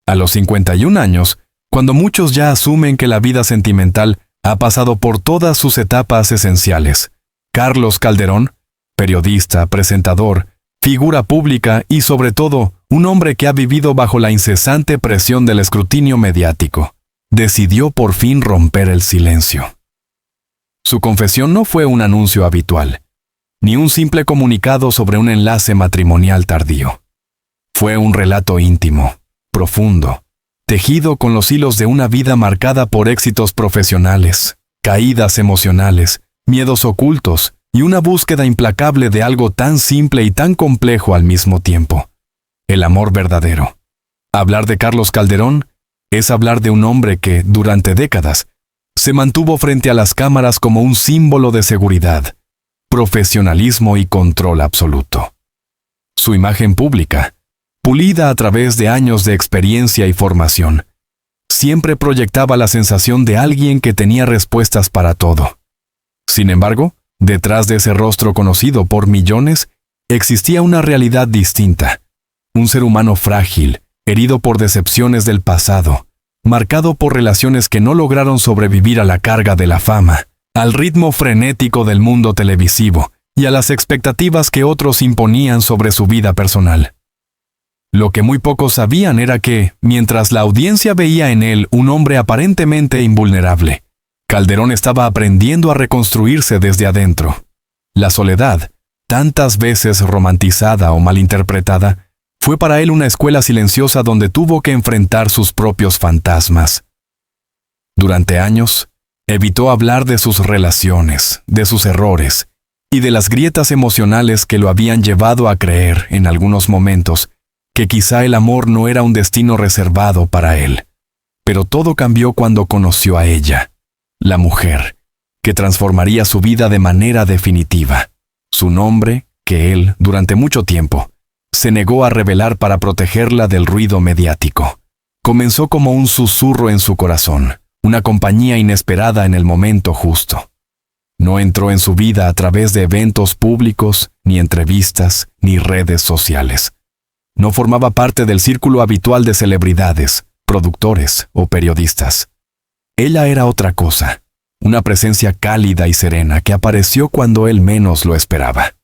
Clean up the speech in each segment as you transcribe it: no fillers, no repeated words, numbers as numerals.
A los 51 años, cuando muchos ya asumen que la vida sentimental ha pasado por todas sus etapas esenciales, Carlos Calderón, periodista, presentador, figura pública y sobre todo un hombre que ha vivido bajo la incesante presión del escrutinio mediático, decidió por fin romper el silencio. Su confesión no fue un anuncio habitual, ni un simple comunicado sobre un enlace matrimonial tardío. Fue un relato íntimo, profundo, tejido con los hilos de una vida marcada por éxitos profesionales, caídas emocionales, miedos ocultos y una búsqueda implacable de algo tan simple y tan complejo al mismo tiempo: el amor verdadero. Hablar de Carlos Calderón es hablar de un hombre que, durante décadas, se mantuvo frente a las cámaras como un símbolo de seguridad, profesionalismo y control absoluto. Su imagen pública, pulida a través de años de experiencia y formación, siempre proyectaba la sensación de alguien que tenía respuestas para todo. Sin embargo, detrás de ese rostro conocido por millones, existía una realidad distinta. Un ser humano frágil, herido por decepciones del pasado, marcado por relaciones que no lograron sobrevivir a la carga de la fama, al ritmo frenético del mundo televisivo y a las expectativas que otros imponían sobre su vida personal. Lo que muy pocos sabían era que, mientras la audiencia veía en él un hombre aparentemente invulnerable, Calderón estaba aprendiendo a reconstruirse desde adentro. La soledad, tantas veces romantizada o malinterpretada, fue para él una escuela silenciosa donde tuvo que enfrentar sus propios fantasmas. Durante años, evitó hablar de sus relaciones, de sus errores y de las grietas emocionales que lo habían llevado a creer, en algunos momentos, que quizá el amor no era un destino reservado para él. Pero todo cambió cuando conoció a ella, la mujer, que transformaría su vida de manera definitiva. Su nombre, que él, durante mucho tiempo, se negó a revelar para protegerla del ruido mediático. Comenzó como un susurro en su corazón, una compañía inesperada en el momento justo. No entró en su vida a través de eventos públicos, ni entrevistas, ni redes sociales. No formaba parte del círculo habitual de celebridades, productores o periodistas. Ella era otra cosa, una presencia cálida y serena que apareció cuando él menos lo esperaba.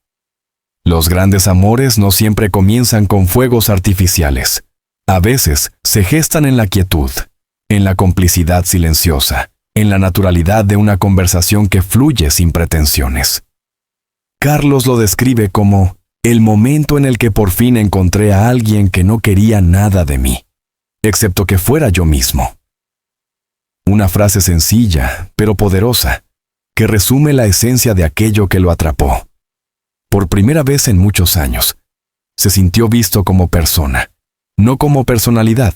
Los grandes amores no siempre comienzan con fuegos artificiales. A veces se gestan en la quietud, en la complicidad silenciosa, en la naturalidad de una conversación que fluye sin pretensiones. Carlos lo describe como el momento en el que por fin encontré a alguien que no quería nada de mí, excepto que fuera yo mismo. Una frase sencilla, pero poderosa, que resume la esencia de aquello que lo atrapó. Por primera vez en muchos años, se sintió visto como persona, no como personalidad.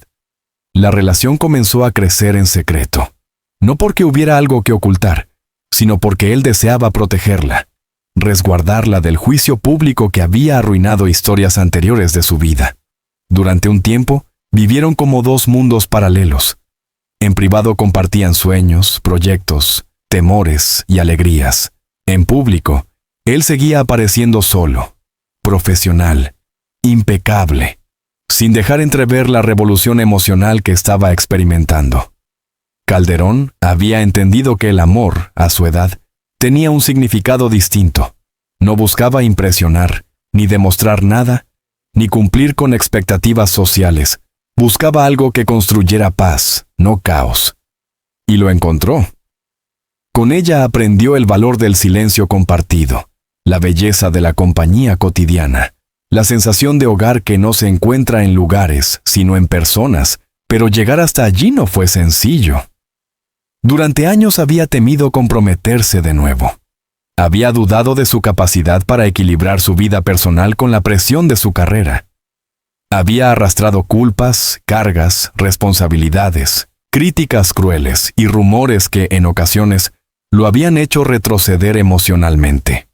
La relación comenzó a crecer en secreto, no porque hubiera algo que ocultar, sino porque él deseaba protegerla, resguardarla del juicio público que había arruinado historias anteriores de su vida. Durante un tiempo, vivieron como dos mundos paralelos. En privado compartían sueños, proyectos, temores y alegrías. En público, él seguía apareciendo solo, profesional, impecable, sin dejar entrever la revolución emocional que estaba experimentando. Calderón había entendido que el amor, a su edad, tenía un significado distinto. No buscaba impresionar, ni demostrar nada, ni cumplir con expectativas sociales. Buscaba algo que construyera paz, no caos. Y lo encontró. Con ella aprendió el valor del silencio compartido, la belleza de la compañía cotidiana, la sensación de hogar que no se encuentra en lugares, sino en personas, pero llegar hasta allí no fue sencillo. Durante años había temido comprometerse de nuevo. Había dudado de su capacidad para equilibrar su vida personal con la presión de su carrera. Había arrastrado culpas, cargas, responsabilidades, críticas crueles y rumores que, en ocasiones, lo habían hecho retroceder emocionalmente.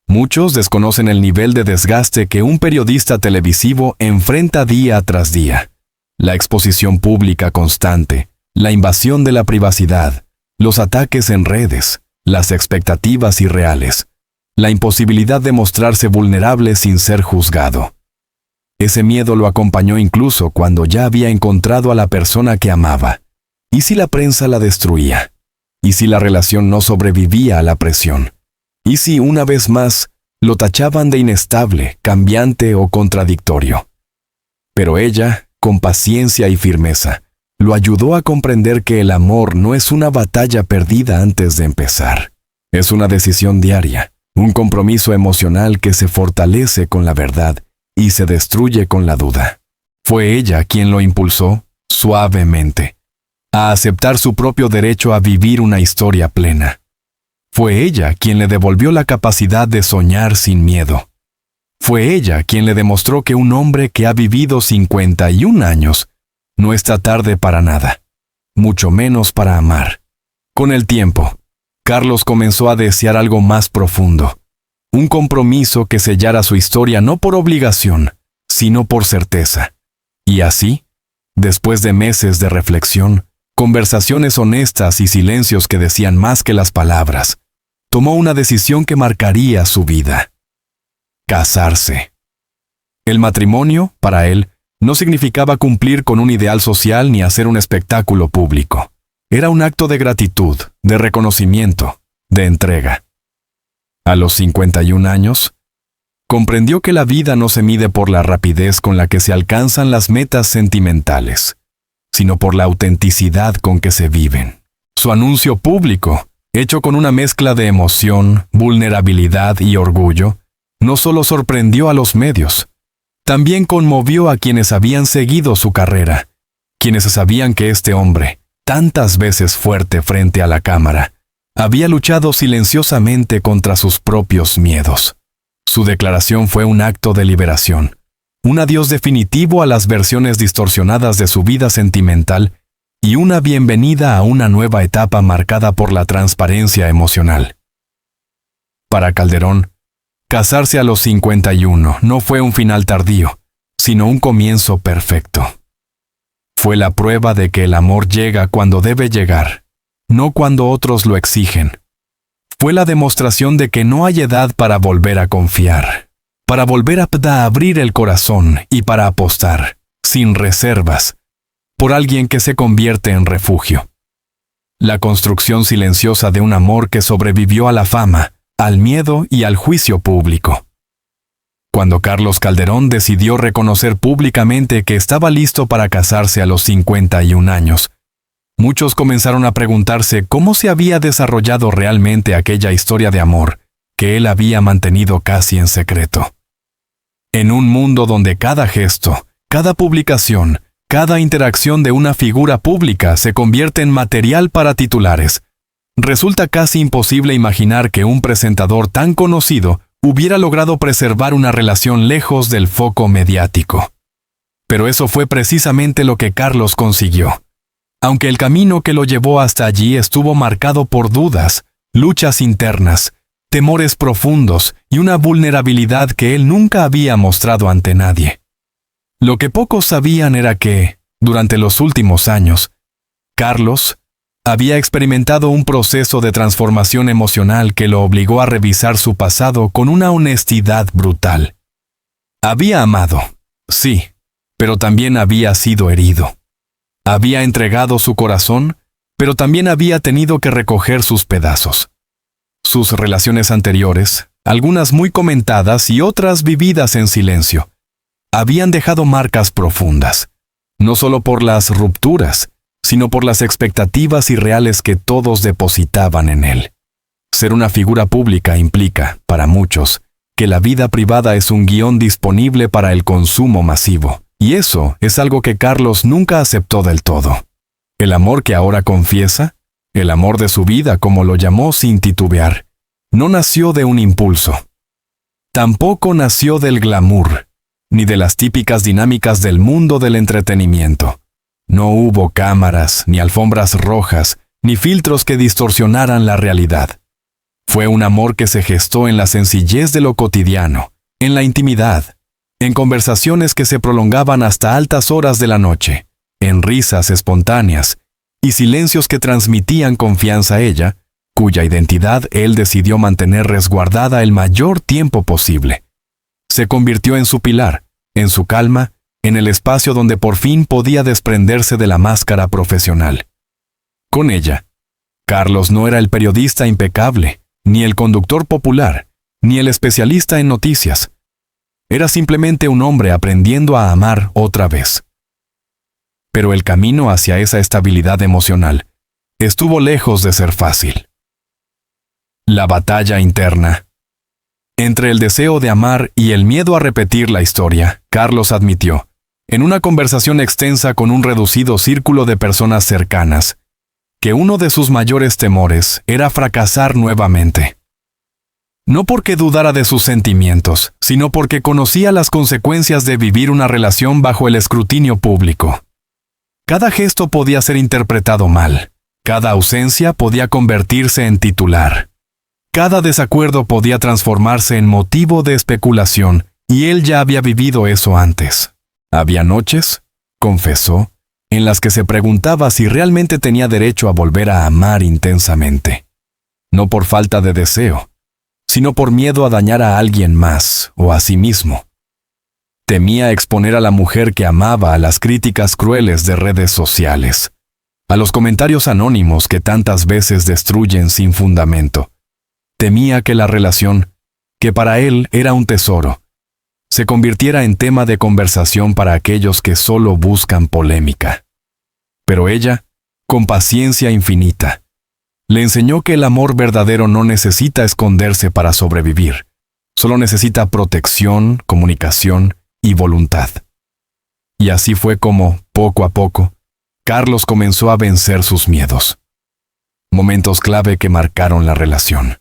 Muchos desconocen el nivel de desgaste que un periodista televisivo enfrenta día tras día. La exposición pública constante, la invasión de la privacidad, los ataques en redes, las expectativas irreales, la imposibilidad de mostrarse vulnerable sin ser juzgado. Ese miedo lo acompañó incluso cuando ya había encontrado a la persona que amaba. ¿Y si la prensa la destruía? ¿Y si la relación no sobrevivía a la presión? ¿Y si, una vez más, lo tachaban de inestable, cambiante o contradictorio? Pero ella, con paciencia y firmeza, lo ayudó a comprender que el amor no es una batalla perdida antes de empezar. Es una decisión diaria, un compromiso emocional que se fortalece con la verdad y se destruye con la duda. Fue ella quien lo impulsó, suavemente, a aceptar su propio derecho a vivir una historia plena. Fue ella quien le devolvió la capacidad de soñar sin miedo. Fue ella quien le demostró que un hombre que ha vivido 51 años no está tarde para nada, mucho menos para amar. Con el tiempo, Carlos comenzó a desear algo más profundo, un compromiso que sellara su historia no por obligación, sino por certeza. Y así, después de meses de reflexión, conversaciones honestas y silencios que decían más que las palabras, tomó una decisión que marcaría su vida: casarse. El matrimonio, para él, no significaba cumplir con un ideal social ni hacer un espectáculo público. Era un acto de gratitud, de reconocimiento, de entrega. A los 51 años, comprendió que la vida no se mide por la rapidez con la que se alcanzan las metas sentimentales, sino por la autenticidad con que se viven. Su anuncio público, hecho con una mezcla de emoción, vulnerabilidad y orgullo, no solo sorprendió a los medios, también conmovió a quienes habían seguido su carrera, quienes sabían que este hombre, tantas veces fuerte frente a la cámara, había luchado silenciosamente contra sus propios miedos. Su declaración fue un acto de liberación, un adiós definitivo a las versiones distorsionadas de su vida sentimental y una bienvenida a una nueva etapa marcada por la transparencia emocional. Para Calderón, casarse a los 51 no fue un final tardío, sino un comienzo perfecto. Fue la prueba de que el amor llega cuando debe llegar, no cuando otros lo exigen. Fue la demostración de que no hay edad para volver a confiar, para volver a abrir el corazón y para apostar, sin reservas, por alguien que se convierte en refugio. La construcción silenciosa de un amor que sobrevivió a la fama, al miedo y al juicio público. Cuando Carlos Calderón decidió reconocer públicamente que estaba listo para casarse a los 51 años, muchos comenzaron a preguntarse cómo se había desarrollado realmente aquella historia de amor que él había mantenido casi en secreto. En un mundo donde cada gesto, cada publicación, cada interacción de una figura pública se convierte en material para titulares, resulta casi imposible imaginar que un presentador tan conocido hubiera logrado preservar una relación lejos del foco mediático. Pero eso fue precisamente lo que Carlos consiguió. Aunque el camino que lo llevó hasta allí estuvo marcado por dudas, luchas internas, temores profundos y una vulnerabilidad que él nunca había mostrado ante nadie. Lo que pocos sabían era que, durante los últimos años, Carlos había experimentado un proceso de transformación emocional que lo obligó a revisar su pasado con una honestidad brutal. Había amado, sí, pero también había sido herido. Había entregado su corazón, pero también había tenido que recoger sus pedazos. Sus relaciones anteriores, algunas muy comentadas y otras vividas en silencio, habían dejado marcas profundas, no solo por las rupturas, sino por las expectativas irreales que todos depositaban en él. Ser una figura pública implica, para muchos, que la vida privada es un guión disponible para el consumo masivo, y eso es algo que Carlos nunca aceptó del todo. El amor que ahora confiesa, el amor de su vida como lo llamó sin titubear, no nació de un impulso. Tampoco nació del glamour, ni de las típicas dinámicas del mundo del entretenimiento. No hubo cámaras, ni alfombras rojas, ni filtros que distorsionaran la realidad. Fue un amor que se gestó en la sencillez de lo cotidiano, en la intimidad, en conversaciones que se prolongaban hasta altas horas de la noche, en risas espontáneas y silencios que transmitían confianza a ella, cuya identidad él decidió mantener resguardada el mayor tiempo posible. Se convirtió en su pilar, en su calma, en el espacio donde por fin podía desprenderse de la máscara profesional. Con ella, Carlos no era el periodista impecable, ni el conductor popular, ni el especialista en noticias. Era simplemente un hombre aprendiendo a amar otra vez. Pero el camino hacia esa estabilidad emocional estuvo lejos de ser fácil. La batalla interna. Entre el deseo de amar y el miedo a repetir la historia, Carlos admitió, en una conversación extensa con un reducido círculo de personas cercanas, que uno de sus mayores temores era fracasar nuevamente. No porque dudara de sus sentimientos, sino porque conocía las consecuencias de vivir una relación bajo el escrutinio público. Cada gesto podía ser interpretado mal, cada ausencia podía convertirse en titular. Cada desacuerdo podía transformarse en motivo de especulación, y él ya había vivido eso antes. Había noches, confesó, en las que se preguntaba si realmente tenía derecho a volver a amar intensamente. No por falta de deseo, sino por miedo a dañar a alguien más o a sí mismo. Temía exponer a la mujer que amaba a las críticas crueles de redes sociales, a los comentarios anónimos que tantas veces destruyen sin fundamento. Temía que la relación, que para él era un tesoro, se convirtiera en tema de conversación para aquellos que solo buscan polémica. Pero ella, con paciencia infinita, le enseñó que el amor verdadero no necesita esconderse para sobrevivir, solo necesita protección, comunicación y voluntad. Y así fue como, poco a poco, Carlos comenzó a vencer sus miedos. Momentos clave que marcaron la relación.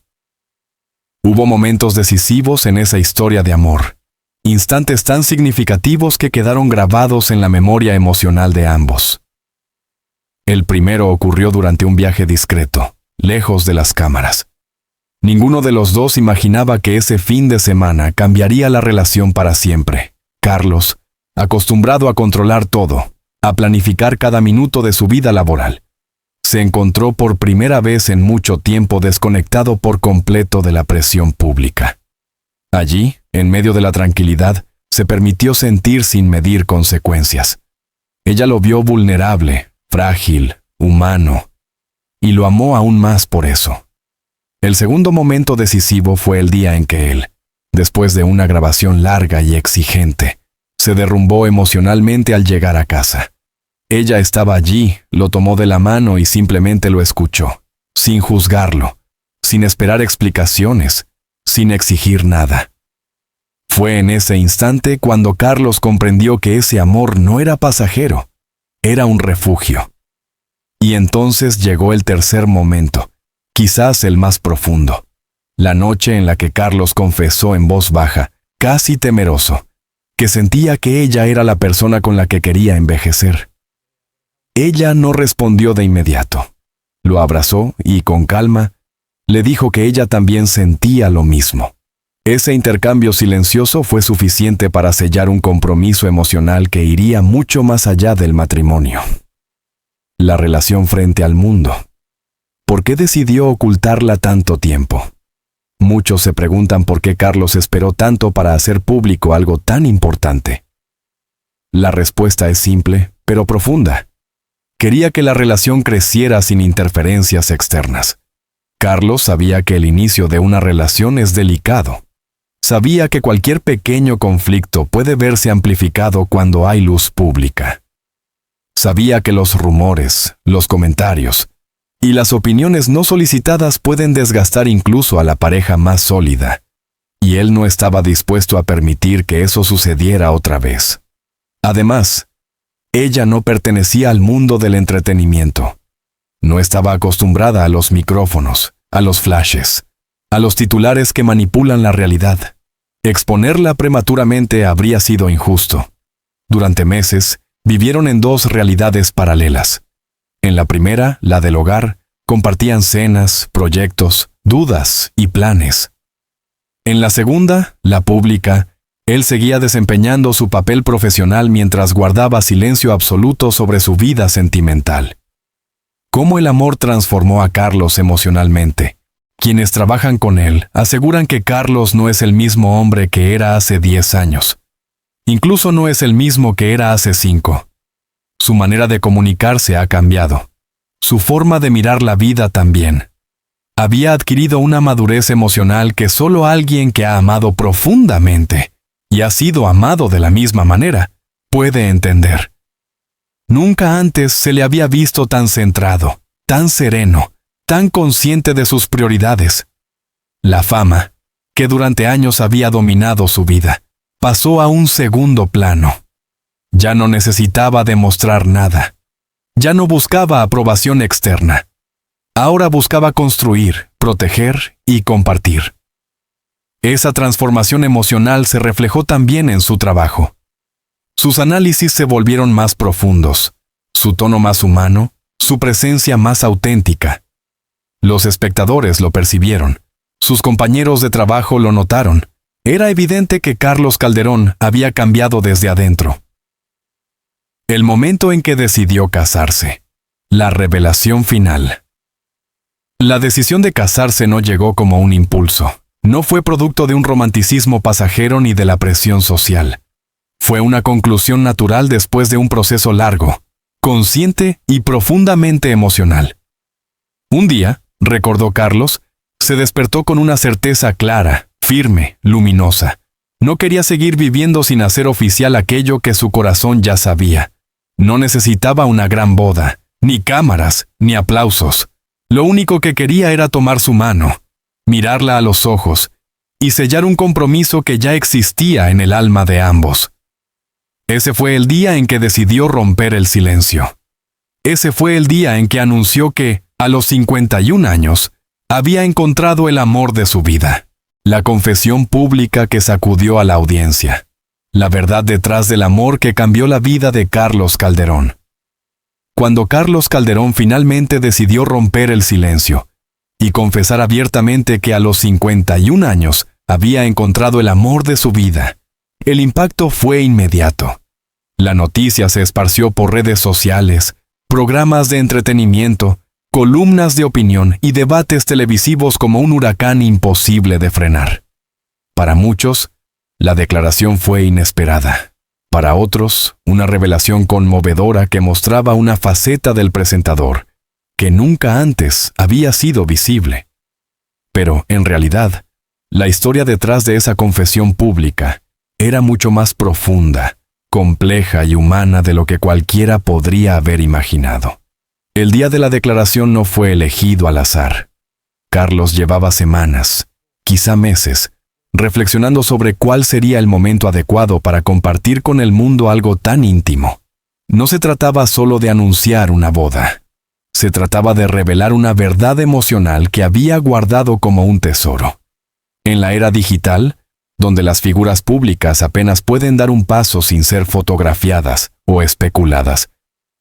Hubo momentos decisivos en esa historia de amor, instantes tan significativos que quedaron grabados en la memoria emocional de ambos. El primero ocurrió durante un viaje discreto, lejos de las cámaras. Ninguno de los dos imaginaba que ese fin de semana cambiaría la relación para siempre. Carlos, acostumbrado a controlar todo, a planificar cada minuto de su vida laboral, se encontró por primera vez en mucho tiempo desconectado por completo de la presión pública. Allí, en medio de la tranquilidad, se permitió sentir sin medir consecuencias. Ella lo vio vulnerable, frágil, humano, y lo amó aún más por eso. El segundo momento decisivo fue el día en que él, después de una grabación larga y exigente, se derrumbó emocionalmente al llegar a casa. Ella estaba allí, lo tomó de la mano y simplemente lo escuchó, sin juzgarlo, sin esperar explicaciones, sin exigir nada. Fue en ese instante cuando Carlos comprendió que ese amor no era pasajero, era un refugio. Y entonces llegó el tercer momento, quizás el más profundo, la noche en la que Carlos confesó en voz baja, casi temeroso, que sentía que ella era la persona con la que quería envejecer. Ella no respondió de inmediato. Lo abrazó y, con calma, le dijo que ella también sentía lo mismo. Ese intercambio silencioso fue suficiente para sellar un compromiso emocional que iría mucho más allá del matrimonio. La relación frente al mundo. ¿Por qué decidió ocultarla tanto tiempo? Muchos se preguntan por qué Carlos esperó tanto para hacer público algo tan importante. La respuesta es simple, pero profunda. Quería que la relación creciera sin interferencias externas. Carlos sabía que el inicio de una relación es delicado. Sabía que cualquier pequeño conflicto puede verse amplificado cuando hay luz pública. Sabía que los rumores, los comentarios y las opiniones no solicitadas pueden desgastar incluso a la pareja más sólida. Y él no estaba dispuesto a permitir que eso sucediera otra vez. Además, ella no pertenecía al mundo del entretenimiento. No estaba acostumbrada a los micrófonos, a los flashes, a los titulares que manipulan la realidad. Exponerla prematuramente habría sido injusto. Durante meses, vivieron en dos realidades paralelas. En la primera, la del hogar, compartían cenas, proyectos, dudas y planes. En la segunda, la pública, él seguía desempeñando su papel profesional mientras guardaba silencio absoluto sobre su vida sentimental. ¿Cómo el amor transformó a Carlos emocionalmente? Quienes trabajan con él aseguran que Carlos no es el mismo hombre que era hace 10 años. Incluso no es el mismo que era hace 5. Su manera de comunicarse ha cambiado. Su forma de mirar la vida también. Había adquirido una madurez emocional que solo alguien que ha amado profundamente y ha sido amado de la misma manera puede entender. Nunca antes se le había visto tan centrado, tan sereno, tan consciente de sus prioridades. La fama, que durante años había dominado su vida, pasó a un segundo plano. Ya no necesitaba demostrar nada. Ya no buscaba aprobación externa. Ahora buscaba construir, proteger y compartir. Esa transformación emocional se reflejó también en su trabajo. Sus análisis se volvieron más profundos, su tono más humano, su presencia más auténtica. Los espectadores lo percibieron, sus compañeros de trabajo lo notaron. Era evidente que Carlos Calderón había cambiado desde adentro. El momento en que decidió casarse. La revelación final. La decisión de casarse no llegó como un impulso. No fue producto de un romanticismo pasajero ni de la presión social. Fue una conclusión natural después de un proceso largo, consciente y profundamente emocional. Un día, recordó Carlos, se despertó con una certeza clara, firme, luminosa. No quería seguir viviendo sin hacer oficial aquello que su corazón ya sabía. No necesitaba una gran boda, ni cámaras, ni aplausos. Lo único que quería era tomar su mano, mirarla a los ojos y sellar un compromiso que ya existía en el alma de ambos. Ese fue el día en que decidió romper el silencio. Ese fue el día en que anunció que, a los 51 años, había encontrado el amor de su vida. La confesión pública que sacudió a la audiencia. La verdad detrás del amor que cambió la vida de Carlos Calderón. Cuando Carlos Calderón finalmente decidió romper el silencio y confesar abiertamente que a los 51 años había encontrado el amor de su vida, el impacto fue inmediato. La noticia se esparció por redes sociales, programas de entretenimiento, columnas de opinión y debates televisivos como un huracán imposible de frenar. Para muchos, la declaración fue inesperada. Para otros, una revelación conmovedora que mostraba una faceta del presentador que nunca antes había sido visible. Pero, en realidad, la historia detrás de esa confesión pública era mucho más profunda, compleja y humana de lo que cualquiera podría haber imaginado. El día de la declaración no fue elegido al azar. Carlos llevaba semanas, quizá meses, reflexionando sobre cuál sería el momento adecuado para compartir con el mundo algo tan íntimo. No se trataba solo de anunciar una boda. Se trataba de revelar una verdad emocional que había guardado como un tesoro. En la era digital, donde las figuras públicas apenas pueden dar un paso sin ser fotografiadas o especuladas,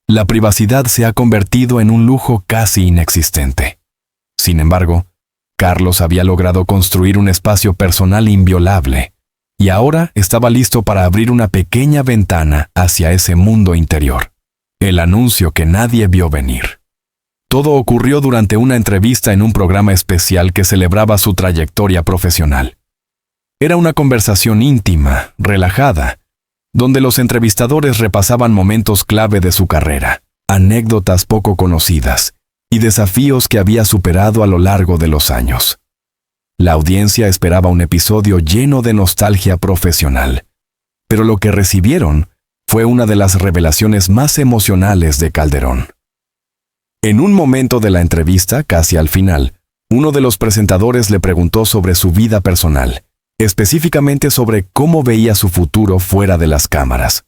la privacidad se ha convertido en un lujo casi inexistente. Sin embargo, Carlos había logrado construir un espacio personal inviolable, y ahora estaba listo para abrir una pequeña ventana hacia ese mundo interior. El anuncio que nadie vio venir. Todo ocurrió durante una entrevista en un programa especial que celebraba su trayectoria profesional. Era una conversación íntima, relajada, donde los entrevistadores repasaban momentos clave de su carrera, anécdotas poco conocidas y desafíos que había superado a lo largo de los años. La audiencia esperaba un episodio lleno de nostalgia profesional, pero lo que recibieron fue una de las revelaciones más emocionales de Calderón. En un momento de la entrevista, casi al final, uno de los presentadores le preguntó sobre su vida personal, específicamente sobre cómo veía su futuro fuera de las cámaras.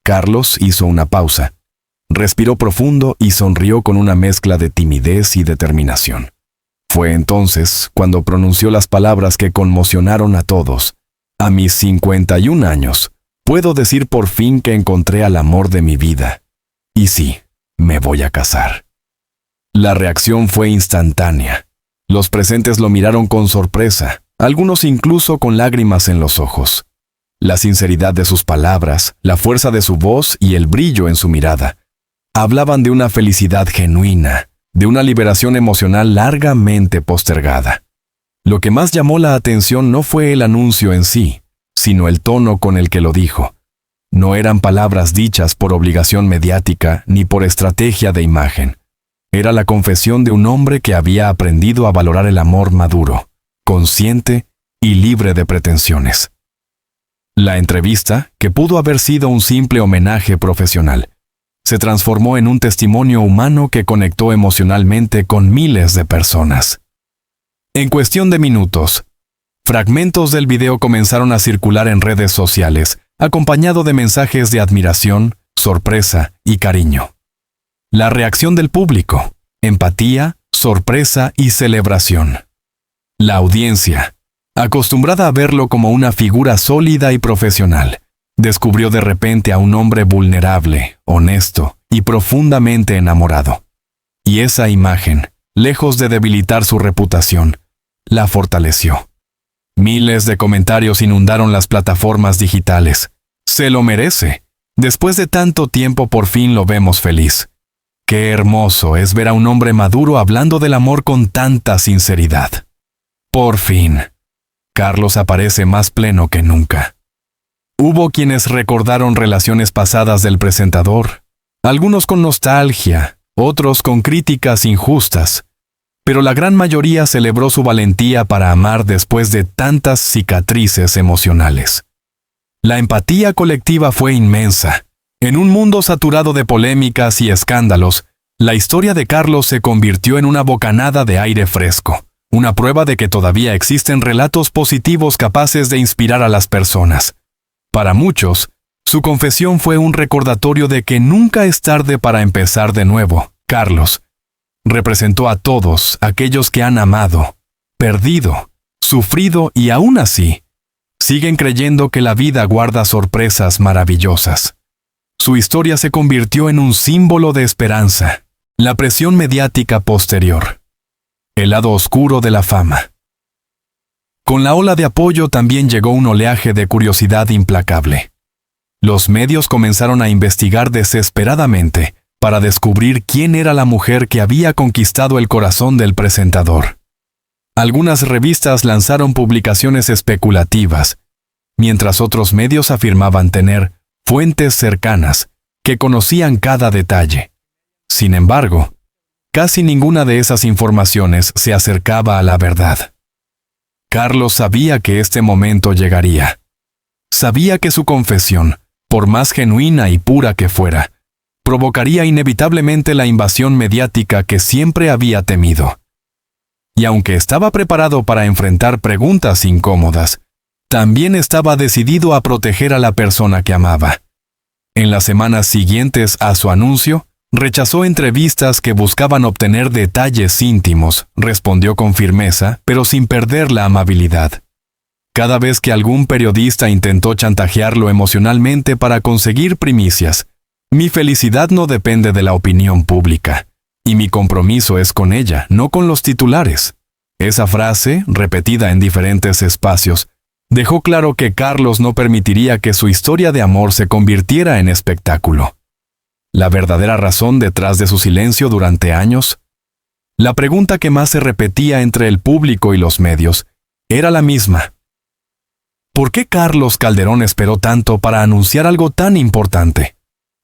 Carlos hizo una pausa, respiró profundo y sonrió con una mezcla de timidez y determinación. Fue entonces cuando pronunció las palabras que conmocionaron a todos. A mis 51 años, puedo decir por fin que encontré al amor de mi vida. Y sí, me voy a casar. La reacción fue instantánea. Los presentes lo miraron con sorpresa, algunos incluso con lágrimas en los ojos. La sinceridad de sus palabras, la fuerza de su voz y el brillo en su mirada hablaban de una felicidad genuina, de una liberación emocional largamente postergada. Lo que más llamó la atención no fue el anuncio en sí, sino el tono con el que lo dijo. No eran palabras dichas por obligación mediática ni por estrategia de imagen. Era la confesión de un hombre que había aprendido a valorar el amor maduro, consciente y libre de pretensiones. La entrevista, que pudo haber sido un simple homenaje profesional, se transformó en un testimonio humano que conectó emocionalmente con miles de personas. En cuestión de minutos, fragmentos del video comenzaron a circular en redes sociales, acompañado de mensajes de admiración, sorpresa y cariño. La reacción del público, empatía, sorpresa y celebración. La audiencia, acostumbrada a verlo como una figura sólida y profesional, descubrió de repente a un hombre vulnerable, honesto y profundamente enamorado. Y esa imagen, lejos de debilitar su reputación, la fortaleció. Miles de comentarios inundaron las plataformas digitales. Se lo merece. Después de tanto tiempo por fin lo vemos feliz. Qué hermoso es ver a un hombre maduro hablando del amor con tanta sinceridad. Por fin, Carlos aparece más pleno que nunca. Hubo quienes recordaron relaciones pasadas del presentador, algunos con nostalgia, otros con críticas injustas, pero la gran mayoría celebró su valentía para amar después de tantas cicatrices emocionales. La empatía colectiva fue inmensa. En un mundo saturado de polémicas y escándalos, la historia de Carlos se convirtió en una bocanada de aire fresco, una prueba de que todavía existen relatos positivos capaces de inspirar a las personas. Para muchos, su confesión fue un recordatorio de que nunca es tarde para empezar de nuevo. Carlos representó a todos aquellos que han amado, perdido, sufrido y aún así, siguen creyendo que la vida guarda sorpresas maravillosas. Su historia se convirtió en un símbolo de esperanza. La presión mediática posterior. El lado oscuro de la fama. Con la ola de apoyo también llegó un oleaje de curiosidad implacable. Los medios comenzaron a investigar desesperadamente para descubrir quién era la mujer que había conquistado el corazón del presentador. Algunas revistas lanzaron publicaciones especulativas, mientras otros medios afirmaban tener fuentes cercanas que conocían cada detalle. Sin embargo, casi ninguna de esas informaciones se acercaba a la verdad. Carlos sabía que este momento llegaría. Sabía que su confesión, por más genuina y pura que fuera, provocaría inevitablemente la invasión mediática que siempre había temido. Y aunque estaba preparado para enfrentar preguntas incómodas, también estaba decidido a proteger a la persona que amaba. En las semanas siguientes a su anuncio, rechazó entrevistas que buscaban obtener detalles íntimos, respondió con firmeza, pero sin perder la amabilidad. Cada vez que algún periodista intentó chantajearlo emocionalmente para conseguir primicias, mi felicidad no depende de la opinión pública, y mi compromiso es con ella, no con los titulares. Esa frase, repetida en diferentes espacios, dejó claro que Carlos no permitiría que su historia de amor se convirtiera en espectáculo. ¿La verdadera razón detrás de su silencio durante años? La pregunta que más se repetía entre el público y los medios era la misma. ¿Por qué Carlos Calderón esperó tanto para anunciar algo tan importante?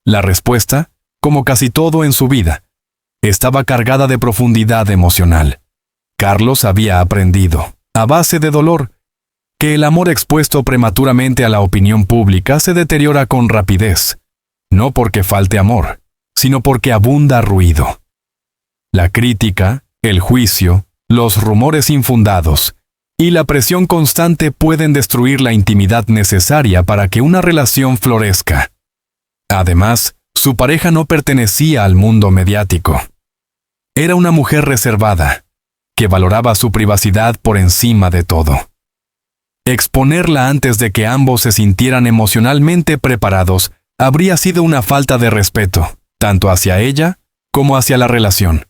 La respuesta, como casi todo en su vida, estaba cargada de profundidad emocional. Carlos había aprendido, a base de dolor, que el amor expuesto prematuramente a la opinión pública se deteriora con rapidez. No porque falte amor, sino porque abunda ruido. La crítica, el juicio, los rumores infundados y la presión constante pueden destruir la intimidad necesaria para que una relación florezca. Además, su pareja no pertenecía al mundo mediático. Era una mujer reservada, que valoraba su privacidad por encima de todo. Exponerla antes de que ambos se sintieran emocionalmente preparados habría sido una falta de respeto, tanto hacia ella como hacia la relación.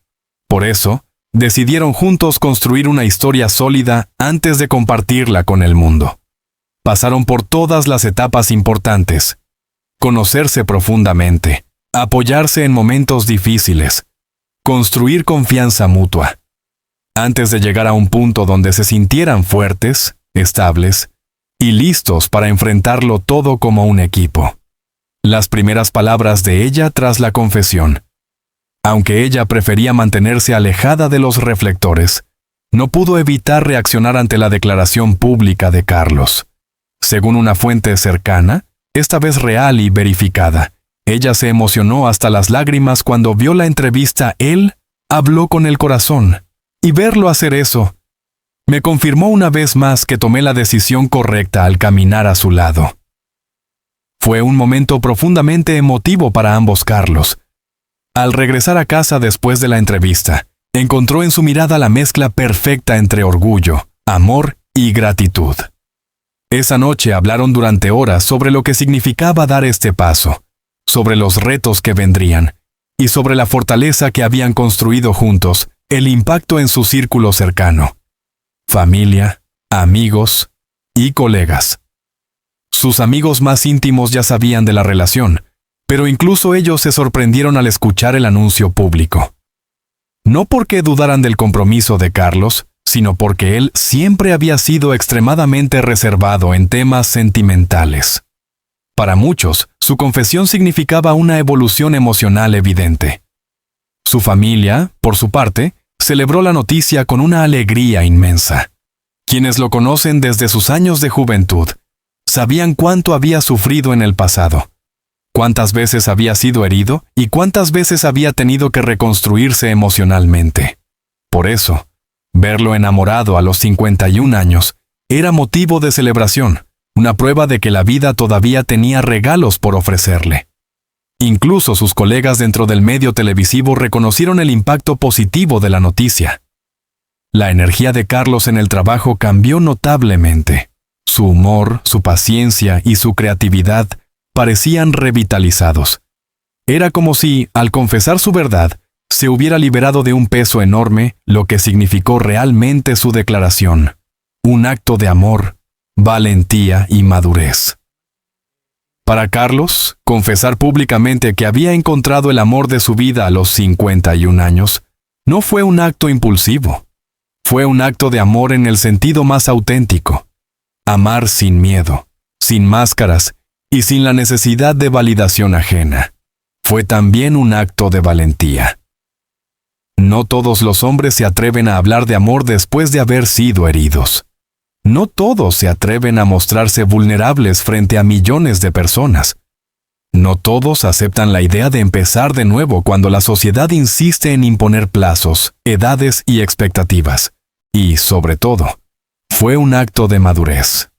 Por eso, decidieron juntos construir una historia sólida antes de compartirla con el mundo. Pasaron por todas las etapas importantes. Conocerse profundamente, apoyarse en momentos difíciles, construir confianza mutua. Antes de llegar a un punto donde se sintieran fuertes, estables y listos para enfrentarlo todo como un equipo. Las primeras palabras de ella tras la confesión. Aunque ella prefería mantenerse alejada de los reflectores, no pudo evitar reaccionar ante la declaración pública de Carlos. Según una fuente cercana, esta vez real y verificada, ella se emocionó hasta las lágrimas cuando vio la entrevista. Él habló con el corazón, y verlo hacer eso me confirmó una vez más que tomé la decisión correcta al caminar a su lado. Fue un momento profundamente emotivo para ambos Carlos. Al regresar a casa después de la entrevista, encontró en su mirada la mezcla perfecta entre orgullo, amor y gratitud. Esa noche hablaron durante horas sobre lo que significaba dar este paso, sobre los retos que vendrían, y sobre la fortaleza que habían construido juntos, el impacto en su círculo cercano. Familia, amigos y colegas. Sus amigos más íntimos ya sabían de la relación, pero incluso ellos se sorprendieron al escuchar el anuncio público. No porque dudaran del compromiso de Carlos, sino porque él siempre había sido extremadamente reservado en temas sentimentales. Para muchos, su confesión significaba una evolución emocional evidente. Su familia, por su parte, celebró la noticia con una alegría inmensa. Quienes lo conocen desde sus años de juventud, sabían cuánto había sufrido en el pasado, cuántas veces había sido herido y cuántas veces había tenido que reconstruirse emocionalmente. Por eso, verlo enamorado a los 51 años era motivo de celebración, una prueba de que la vida todavía tenía regalos por ofrecerle. Incluso sus colegas dentro del medio televisivo reconocieron el impacto positivo de la noticia. La energía de Carlos en el trabajo cambió notablemente. Su humor, su paciencia y su creatividad parecían revitalizados. Era como si, al confesar su verdad, se hubiera liberado de un peso enorme, lo que significó realmente su declaración. Un acto de amor, valentía y madurez. Para Carlos, confesar públicamente que había encontrado el amor de su vida a los 51 años no fue un acto impulsivo. Fue un acto de amor en el sentido más auténtico. Amar sin miedo, sin máscaras y sin la necesidad de validación ajena. Fue también un acto de valentía. No todos los hombres se atreven a hablar de amor después de haber sido heridos. No todos se atreven a mostrarse vulnerables frente a millones de personas. No todos aceptan la idea de empezar de nuevo cuando la sociedad insiste en imponer plazos, edades y expectativas. Y, sobre todo, fue un acto de madurez.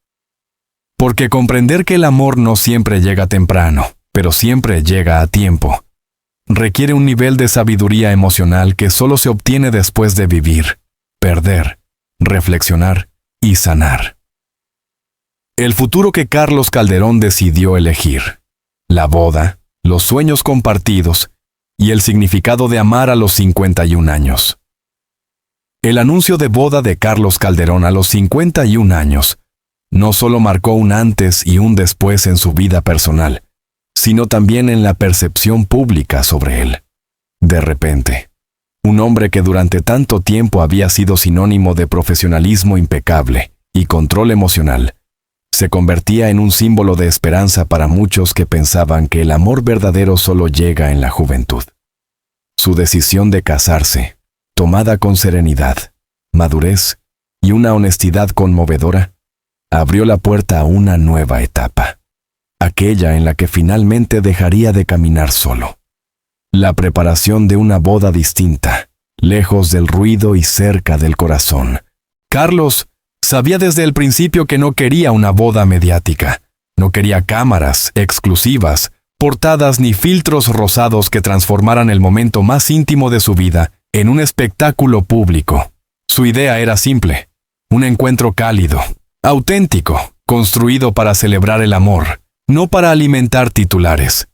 Porque comprender que el amor no siempre llega temprano, pero siempre llega a tiempo, requiere un nivel de sabiduría emocional que solo se obtiene después de vivir, perder, reflexionar y sanar. El futuro que Carlos Calderón decidió elegir, la boda, los sueños compartidos y el significado de amar a los 51 años. El anuncio de boda de Carlos Calderón a los 51 años no solo marcó un antes y un después en su vida personal, sino también en la percepción pública sobre él. De repente, un hombre que durante tanto tiempo había sido sinónimo de profesionalismo impecable y control emocional, se convertía en un símbolo de esperanza para muchos que pensaban que el amor verdadero solo llega en la juventud. Su decisión de casarse, tomada con serenidad, madurez y una honestidad conmovedora, abrió la puerta a una nueva etapa, aquella en la que finalmente dejaría de caminar solo. La preparación de una boda distinta, lejos del ruido y cerca del corazón. Carlos sabía desde el principio que no quería una boda mediática. No quería cámaras exclusivas, portadas ni filtros rosados que transformaran el momento más íntimo de su vida en un espectáculo público. Su idea era simple: un encuentro cálido, auténtico, construido para celebrar el amor, no para alimentar titulares.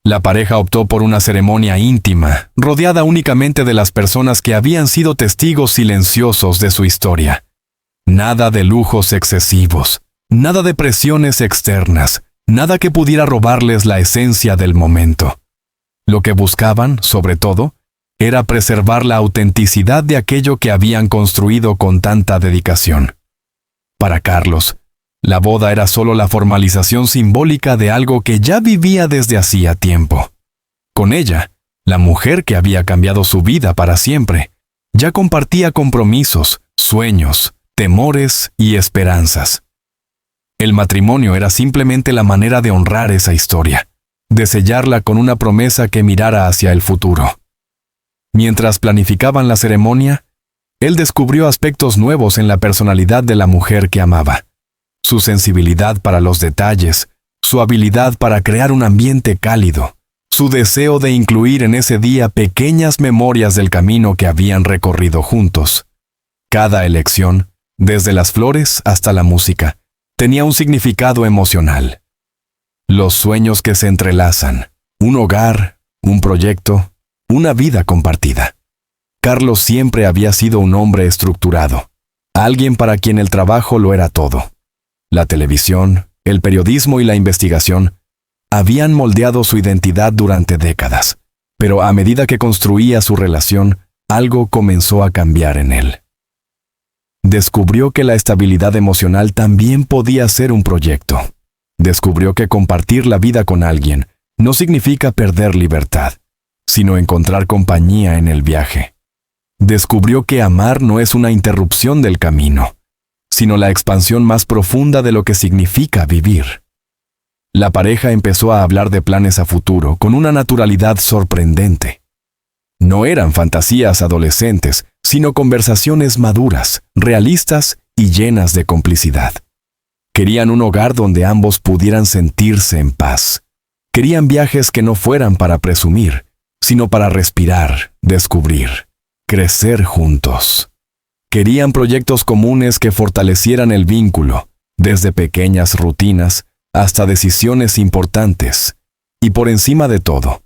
La pareja optó por una ceremonia íntima, rodeada únicamente de las personas que habían sido testigos silenciosos de su historia. Nada de lujos excesivos, nada de presiones externas, nada que pudiera robarles la esencia del momento. Lo que buscaban, sobre todo, era preservar la autenticidad de aquello que habían construido con tanta dedicación. Para Carlos, La boda era solo la formalización simbólica de algo que ya vivía desde hacía tiempo. Con ella, la mujer que había cambiado su vida para siempre, ya compartía compromisos, sueños, temores y esperanzas. El matrimonio era simplemente la manera de honrar esa historia, de sellarla con una promesa que mirara hacia el futuro. Mientras planificaban la ceremonia, él descubrió aspectos nuevos en la personalidad de la mujer que amaba. Su sensibilidad para los detalles, su habilidad para crear un ambiente cálido, su deseo de incluir en ese día pequeñas memorias del camino que habían recorrido juntos. Cada elección, desde las flores hasta la música, tenía un significado emocional. Los sueños que se entrelazan, un hogar, un proyecto, una vida compartida. Carlos siempre había sido un hombre estructurado, alguien para quien el trabajo lo era todo. La televisión, el periodismo y la investigación habían moldeado su identidad durante décadas, pero a medida que construía su relación, algo comenzó a cambiar en él. Descubrió que la estabilidad emocional también podía ser un proyecto. Descubrió que compartir la vida con alguien no significa perder libertad, sino encontrar compañía en el viaje. Descubrió que amar no es una interrupción del camino, sino la expansión más profunda de lo que significa vivir. La pareja empezó a hablar de planes a futuro con una naturalidad sorprendente. No eran fantasías adolescentes, sino conversaciones maduras, realistas y llenas de complicidad. Querían un hogar donde ambos pudieran sentirse en paz. Querían viajes que no fueran para presumir, sino para respirar, descubrir, crecer juntos. Querían proyectos comunes que fortalecieran el vínculo, desde pequeñas rutinas hasta decisiones importantes. Y por encima de todo,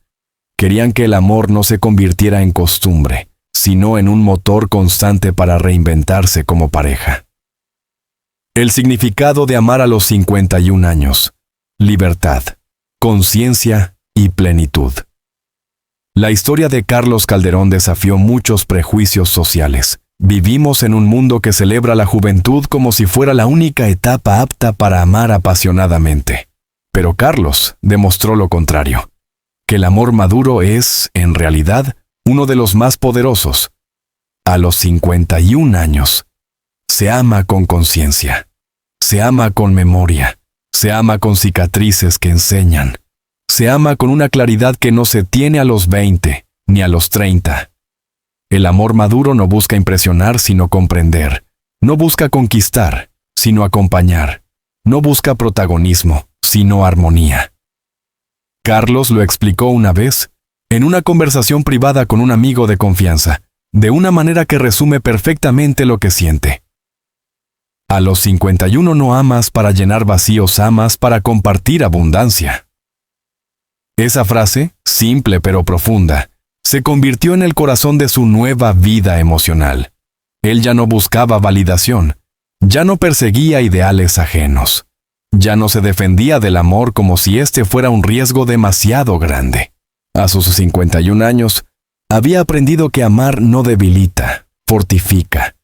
querían que el amor no se convirtiera en costumbre, sino en un motor constante para reinventarse como pareja. El significado de amar a los 51 años: libertad, conciencia y plenitud. La historia de Carlos Calderón desafió muchos prejuicios sociales. Vivimos en un mundo que celebra la juventud como si fuera la única etapa apta para amar apasionadamente. Pero Carlos demostró lo contrario, que el amor maduro es, en realidad, uno de los más poderosos. A los 51 años, se ama con conciencia, se ama con memoria, se ama con cicatrices que enseñan, se ama con una claridad que no se tiene a los 20 ni a los 30. El amor maduro no busca impresionar sino comprender, no busca conquistar sino acompañar, no busca protagonismo sino armonía. Carlos lo explicó una vez en una conversación privada con un amigo de confianza, de una manera que resume perfectamente lo que siente. A los 51 no amas para llenar vacíos, amas para compartir abundancia. Esa frase, simple pero profunda, se convirtió en el corazón de su nueva vida emocional. Él ya no buscaba validación, ya no perseguía ideales ajenos, ya no se defendía del amor como si éste fuera un riesgo demasiado grande. A sus 51 años, había aprendido que amar no debilita, fortifica,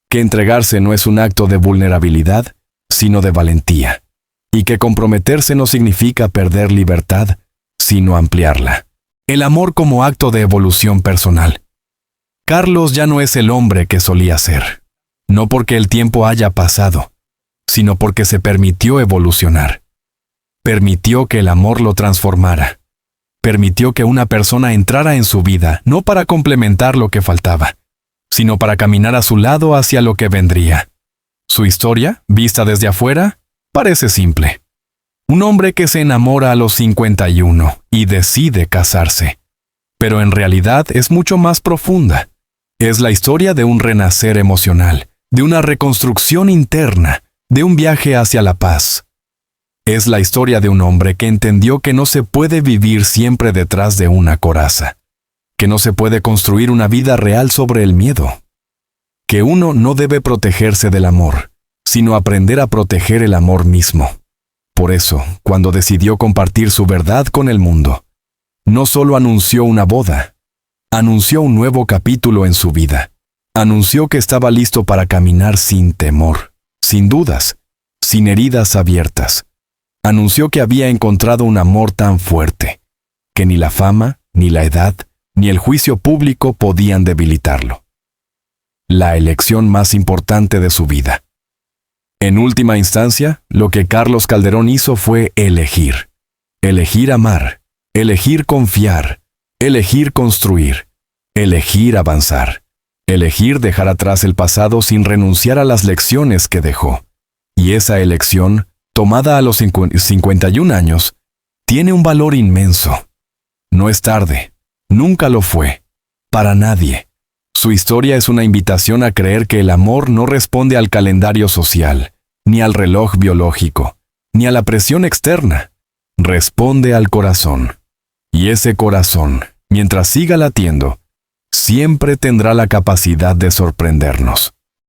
que entregarse no es un acto de vulnerabilidad, sino de valentía, y que comprometerse no significa perder libertad, sino ampliarla. El amor como acto de evolución personal. Carlos ya no es el hombre que solía ser, no porque el tiempo haya pasado, sino porque se permitió evolucionar. Permitió que el amor lo transformara. Permitió que una persona entrara en su vida, no para complementar lo que faltaba, sino para caminar a su lado hacia lo que vendría. Su historia, vista desde afuera, parece simple. Un hombre que se enamora a los 51 y decide casarse. Pero en realidad es mucho más profunda. Es la historia de un renacer emocional, de una reconstrucción interna, de un viaje hacia la paz. Es la historia de un hombre que entendió que no se puede vivir siempre detrás de una coraza, que no se puede construir una vida real sobre el miedo, que uno no debe protegerse del amor, sino aprender a proteger el amor mismo. Por eso, cuando decidió compartir su verdad con el mundo, no solo anunció una boda, anunció un nuevo capítulo en su vida. Anunció que estaba listo para caminar sin temor, sin dudas, sin heridas abiertas. Anunció que había encontrado un amor tan fuerte, que ni la fama, ni la edad, ni el juicio público podían debilitarlo. La elección más importante de su vida. En última instancia, lo que Carlos Calderón hizo fue elegir. Elegir amar, elegir confiar, elegir construir, elegir avanzar, elegir dejar atrás el pasado sin renunciar a las lecciones que dejó. Y esa elección, tomada a los 51 años, tiene un valor inmenso. No es tarde, nunca lo fue, para nadie. Su historia es una invitación a creer que el amor no responde al calendario social, ni al reloj biológico, ni a la presión externa. Responde al corazón. Y ese corazón, mientras siga latiendo, siempre tendrá la capacidad de sorprendernos.